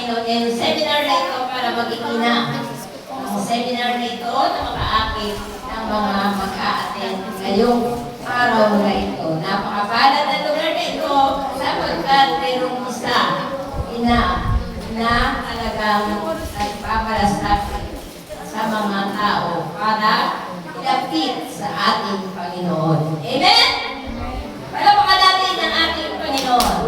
Panginoon ngayong seminar na ito para mag-iina. Ang seminar na ito na makaakit ng mga mag-a-attend ngayong araw na ito. Napakapalad na lugar na ito sapagkat mayroong isa, ina, na talagang nagpapalasakit sa mga tao para ilapit sa ating Panginoon. Amen? Palapakan natin ang ating Panginoon.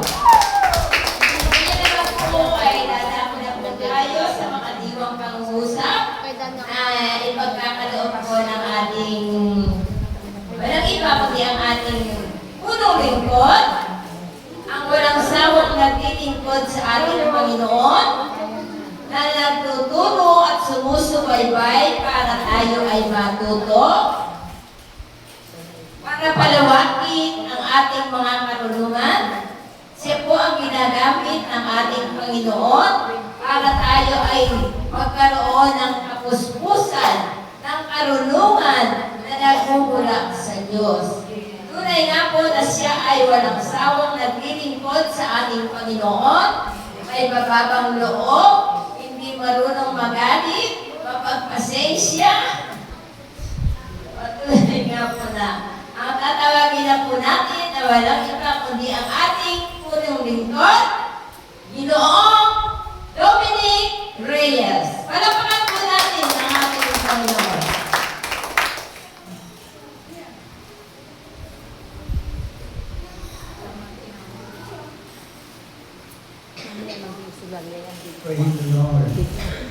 Kaya naman po ay lalako na po tayo sa mga diwang pangungusap na ipagkakaloob po ng ating walang iba kundi ang ating punong lingkod, ang walang sawang naglilingkod sa ating Panginoon, na nagtuturo at sumusubaybay para tayo ay matuto, para palawakin ang ating mga karunungan. Siya po ang ginagamit ng ating Panginoon para tayo ay magkaroon ng kapuspusan ng karunungan na nagmumula sa Diyos. Tunay nga po na siya ay walang sawang naglilingkod sa ating Panginoon, may mababang loob, hindi marunong magalit, mapagpasensya. Patuloy nga po na ang tatawagin na po natin na walang iba kundi ang ating punong lingkod, Ginoong Dominic Reyes. Palapakan po natin ang ating Panginoon. Praise the Lord.